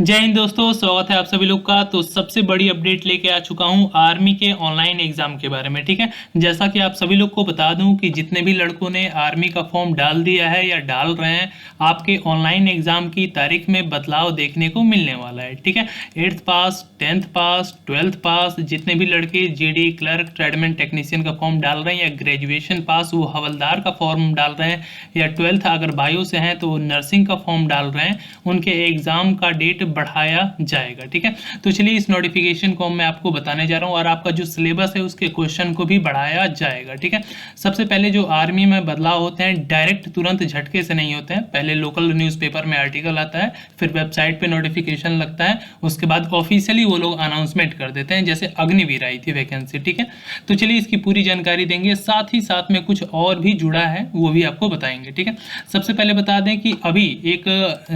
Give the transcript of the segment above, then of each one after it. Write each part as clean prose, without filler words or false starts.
जय हिंद दोस्तों, स्वागत है आप सभी लोग का। तो सबसे बड़ी अपडेट लेके आ चुका हूँ आर्मी के ऑनलाइन एग्जाम के बारे में। ठीक है, जैसा कि आप सभी लोग को बता दूं कि जितने भी लड़कों ने आर्मी का फॉर्म डाल दिया है या डाल रहे हैं, आपके ऑनलाइन एग्जाम की तारीख में बदलाव देखने को मिलने वाला है। ठीक है, 8th पास, 10th पास, 12th पास, जितने भी लड़के जीडी क्लर्क ट्रेडमैन टेक्नीशियन का फॉर्म डाल रहे हैं, या ग्रेजुएशन पास वो हवलदार का फॉर्म डाल रहे हैं, या 12th अगर बायो से हैं तो नर्सिंग का फॉर्म डाल रहे हैं, उनके एग्जाम का डेट बढ़ाया जाएगा। ठीक है, तो चलिए इस नोटिफिकेशन को मैं आपको बताने जा रहा हूँ, और आपका जो सिलेबस है उसके क्वेश्चन को भी बढ़ाया जाएगा। ठीक है, सबसे पहले जो आर्मी में बदलाव होते हैं डायरेक्ट तुरंत झटके से नहीं होते हैं। पहले लोकल न्यूज़पेपर में आर्टिकल आता है, फिर वेबसाइट पे नोटिफिकेशन लगता है, उसके बाद ऑफिशियली वो लोग अनाउंसमेंट कर देते हैं। जैसे अग्निवीर आई थी वैकेंसी। ठीक है, तो चलिए इसकी पूरी जानकारी देंगे, साथ ही साथ में कुछ और भी जुड़ा है वो भी आपको बताएंगे। ठीक है, सबसे पहले बता दें कि अभी एक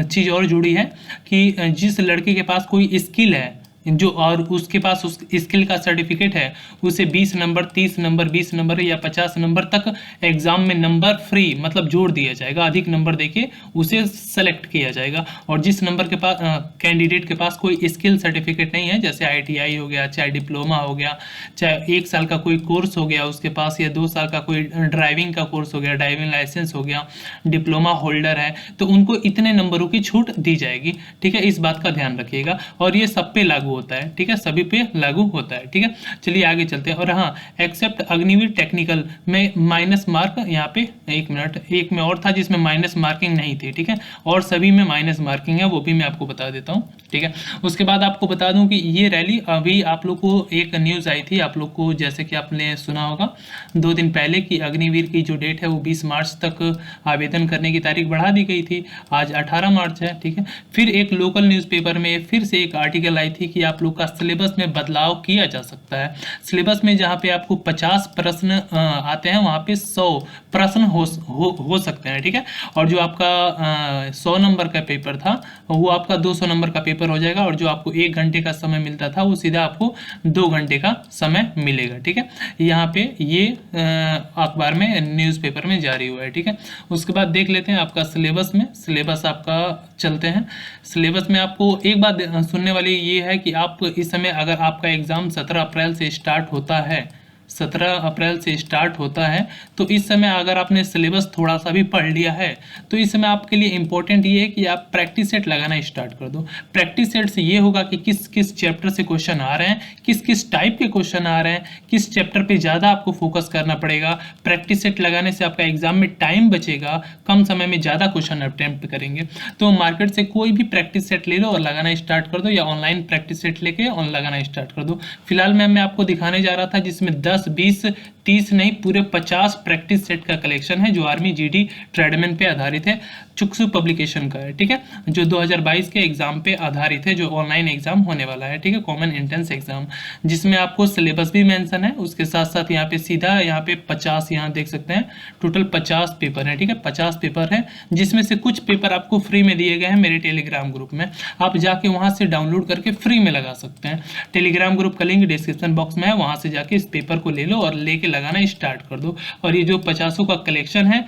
चीज़ और जुड़ी है कि जिस लड़के के पास कोई स्किल है जो, और उसके पास उस स्किल का सर्टिफिकेट है, उसे 20 नंबर, 30 नंबर, 20 नंबर या 50 नंबर तक एग्जाम में नंबर फ्री मतलब जोड़ दिया जाएगा। अधिक नंबर देके उसे सेलेक्ट किया जाएगा। और जिस नंबर के पास कैंडिडेट के पास कोई स्किल सर्टिफिकेट नहीं है, जैसे ITI हो गया, चाहे डिप्लोमा हो गया, चाहे 1 साल का कोई कोर्स हो गया उसके पास, या 2 साल का कोई ड्राइविंग का कोर्स हो गया, ड्राइविंग लाइसेंस हो गया, डिप्लोमा होल्डर है, तो उनको इतने नंबरों की छूट दी जाएगी। ठीक है, इस बात का ध्यान रखिएगा, और ये सब पे लागू होता है। ठीक है, सभी पे लागू होता है। ठीक है, चलिए आगे चलते हैं। और हाँ, एक्सेप्ट अग्निवीर टेक्निकल में माइनस मार्क, यहाँ पे एक मिनट, एक में और था जिसमें माइनस मार्किंग नहीं थी। ठीक है, और सभी में माइनस मार्किंग है, वो भी मैं आपको बता देता हूँ। ठीक है, उसके बाद आपको बता दूं कि ये रैली अभी आप लोग को एक न्यूज़ आई थी आप लोग को, जैसे कि आपने सुना होगा 2 दिन पहले कि अग्निवीर की जो डेट है वो 20 मार्च तक आवेदन करने की तारीख बढ़ा दी गई थी। आज 18 मार्च है। ठीक है, फिर एक लोकल न्यूज़पेपर में फिर से एक आर्टिकल आई थी कि आप लोग का सिलेबस में बदलाव किया जा सकता है। सिलेबस में जहाँ पे आपको 50 प्रश्न आते हैं, वहाँ पे 100 प्रश्न हो सकते हैं। ठीक है, और जो आपका 100 नंबर का पेपर था वो आपका 200 नंबर का पेपर हो जाएगा, और जो आपको 1 घंटे का समय मिलता था वो सीधा आपको 2 घंटे का समय मिलेगा। ठीक है, यहाँ पे ये अखबार में न्यूज़पेपर में जारी हुआ है। ठीक है, उसके बाद देख लेते हैं आपका सिलेबस में। सिलेबस आपका चलते हैं। सिलेबस में आपको एक बात सुनने वाली ये है कि आप इस समय अगर आपका एग्ज़ाम 17 अप्रैल से स्टार्ट होता है, 17 अप्रैल से स्टार्ट होता है, तो इस समय अगर आपने सिलेबस थोड़ा सा भी पढ़ लिया है तो इस समय आपके लिए इंपॉर्टेंट ये है कि आप प्रैक्टिस सेट लगाना स्टार्ट कर दो। प्रैक्टिस सेट से ये होगा कि किस किस चैप्टर से क्वेश्चन आ रहे हैं, किस किस टाइप के क्वेश्चन आ रहे हैं, किस चैप्टर पे ज़्यादा आपको फोकस करना पड़ेगा। प्रैक्टिस सेट लगाने से आपका एग्जाम में टाइम बचेगा, कम समय में ज़्यादा क्वेश्चन अटेम्प्ट करेंगे। तो मार्केट से कोई भी प्रैक्टिस सेट ले लो और लगाना स्टार्ट कर दो, या ऑनलाइन प्रैक्टिस सेट लेके और लगाना स्टार्ट कर दो। फिलहाल मैं आपको दिखाने जा रहा था जिसमें 10, 20, 30 नहीं, पूरे 50 प्रैक्टिस सेट का कलेक्शन है जो आर्मी जीडी ट्रेडमैन पे आधारित है। चुक्सु पब्लिकेशन का है। ठीक है, जो 2022 के एग्जाम पे आधारित है, जो ऑनलाइन एग्जाम होने वाला है। ठीक है, कॉमन एंट्रेंस एग्जाम, जिसमें आपको सिलेबस भी मेंशन है, उसके साथ साथ यहाँ पे सीधा यहाँ पे 50, यहाँ देख सकते हैं टोटल 50 पेपर है। ठीक है, 50 पेपर है, जिसमें से कुछ पेपर आपको फ्री में दिए गए हैं मेरे टेलीग्राम ग्रुप में। आप जाके वहाँ से डाउनलोड करके फ्री में लगा सकते हैं। टेलीग्राम ग्रुप का लिंक डिस्क्रिप्शन बॉक्स में है, वहाँ से जाके इस पेपर को ले लो और लेके लगाना स्टार्ट कर दो। और ये जो 50 का कलेक्शन है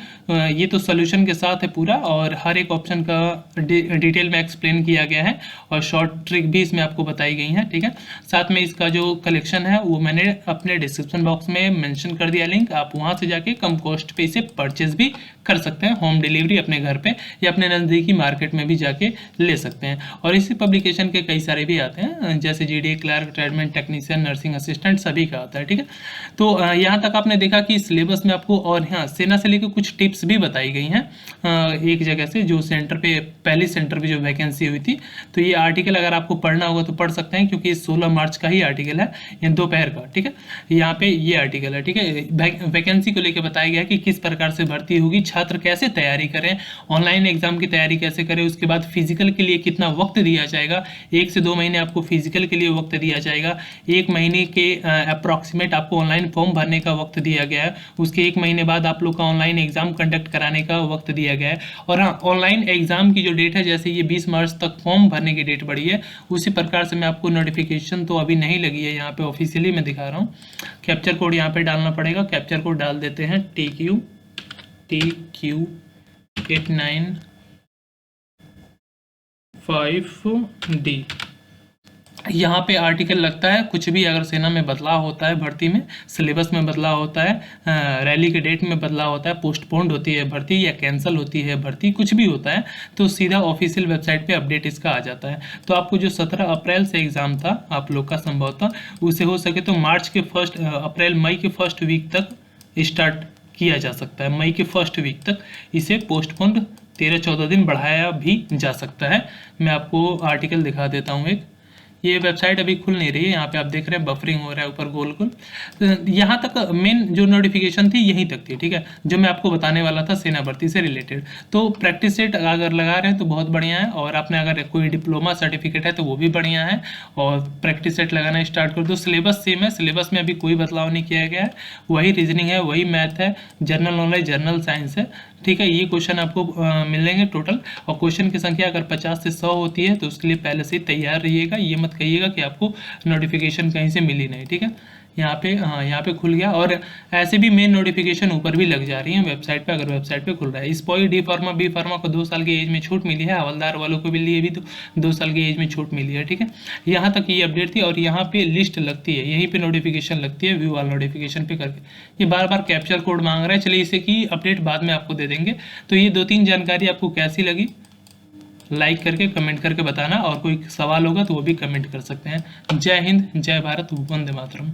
ये तो सोल्यूशन के साथ है पूरा, और हर एक ऑप्शन का डिटेल में एक्सप्लेन किया गया है, और शॉर्ट ट्रिक भी इसमें आपको बताई गई है। ठीक है, साथ में इसका जो कलेक्शन है वो मैंने अपने डिस्क्रिप्शन बॉक्स में मेंशन कर दिया लिंक, आप वहां से जाके कम कॉस्ट पे इसे परचेज भी कर सकते हैं, होम डिलीवरी अपने घर पे या अपने नज़दीकी मार्केट में भी जाके ले सकते हैं। और इसी पब्लिकेशन के कई सारे भी आते हैं, जैसे GD clerk, tradesman technician, nursing assistant, सभी का आता है। ठीक है, तो यहाँ तक आपने देखा कि सिलेबस में आपको, और यहाँ सेना से लेकर कुछ टिप्स भी बताई गई हैं एक जगह से, जो सेंटर पे पहली सेंटर पे जो वैकेंसी हुई थी। तो ये आर्टिकल अगर आपको पढ़ना होगा तो पढ़ सकते हैं, क्योंकि 16 मार्च का ही आर्टिकल है, ये दोपहर का। ठीक है, यहाँ पे ये आर्टिकल है। ठीक है, वैकेंसी को लेकर बताया गया कि किस प्रकार से भर्ती होगी, छात्र कैसे तैयारी करें, ऑनलाइन एग्जाम की तैयारी कैसे करें, उसके बाद फिजिकल के लिए कितना वक्त दिया जाएगा। 1 से 2 महीने आपको फिजिकल के लिए वक्त दिया जाएगा, 1 महीने के अप्रॉक्सीमेट आपको ऑनलाइन फॉर्म भरने का वक्त दिया गया है, उसके 1 महीने बाद आप लोग का ऑनलाइन एग्जाम कंडक्ट कराने का वक्त दिया गया है। और हाँ, ऑनलाइन एग्जाम की जो डेट है, जैसे ये 20 मार्च तक फॉर्म भरने की डेट बढ़ी है, उसी प्रकार से मैं आपको नोटिफिकेशन तो अभी नहीं लगी है, यहाँ पे ऑफिशियली मैं दिखा रहा हूँ। कैप्चर कोड यहाँ पे डालना पड़ेगा, कैप्चर कोड डाल देते हैं TQ89 5D। यहाँ पे आर्टिकल लगता है, कुछ भी अगर सेना में बदलाव होता है, भर्ती में सिलेबस में बदलाव होता है, रैली के डेट में बदलाव होता है, पोस्टपोन्ड होती है भर्ती या कैंसिल होती है भर्ती, कुछ भी होता है तो सीधा ऑफिशियल वेबसाइट पे अपडेट इसका आ जाता है। तो आपको जो 17 अप्रैल से एग्ज़ाम था आप लोग का संभवतः, उसे हो सके तो मार्च के मई के फर्स्ट वीक तक स्टार्ट किया जा सकता है। मई के फर्स्ट वीक तक इसे पोस्टपोन्ड 13-14 दिन बढ़ाया भी जा सकता है। मैं आपको आर्टिकल दिखा देता हूँ एक। ये वेबसाइट अभी खुल नहीं रही है, यहाँ पे आप देख रहे हैं बफरिंग हो रहा है ऊपर गोल गोल। तो यहाँ तक मेन जो नोटिफिकेशन थी यहीं तक थी, ठीक है, जो मैं आपको बताने वाला था सेना भर्ती से रिलेटेड। तो प्रैक्टिस सेट अगर लगा रहे हैं तो बहुत बढ़िया है, और आपने अगर कोई डिप्लोमा सर्टिफिकेट है तो वो भी बढ़िया है, और प्रैक्टिस सेट लगाना स्टार्ट कर दो। सिलेबस सेम है, सिलेबस में अभी कोई बदलाव नहीं किया गया है, वही रीजनिंग है, वही मैथ है, जनरल नॉलेज, जनरल साइंस है, ठीक है। ये क्वेश्चन आपको मिलेंगे टोटल, और क्वेश्चन की संख्या अगर 50 से 100 होती है तो उसके लिए पहले से ही तैयार रहिएगा। ये मत कहिएगा कि आपको नोटिफिकेशन कहीं से मिली नहीं, ठीक है। यहाँ पे हाँ, यहाँ पे खुल गया, और ऐसे भी मेन नोटिफिकेशन ऊपर भी लग जा रही है वेबसाइट पे, अगर वेबसाइट पे खुल रहा है। स्पॉई डी फार्मा बी फार्मा को 2 साल की एज में छूट मिली है, हवलदार वालों को भी लिए भी तो 2 साल की एज में छूट मिली है, ठीक है। यहाँ तक ये अपडेट थी, और यहाँ पे लिस्ट लगती है, यहीं पे नोटिफिकेशन लगती है, व्यू वाल नोटिफिकेशन पे करके। ये बार बार कैप्चर कोड मांग रहा है, चलिए इसे की अपडेट बाद में आपको दे देंगे। तो ये 2-3 जानकारी आपको कैसी लगी लाइक करके कमेंट करके बताना, और कोई सवाल होगा तो वो भी कमेंट कर सकते हैं। जय हिंद, जय भारत, वंदे मातरम।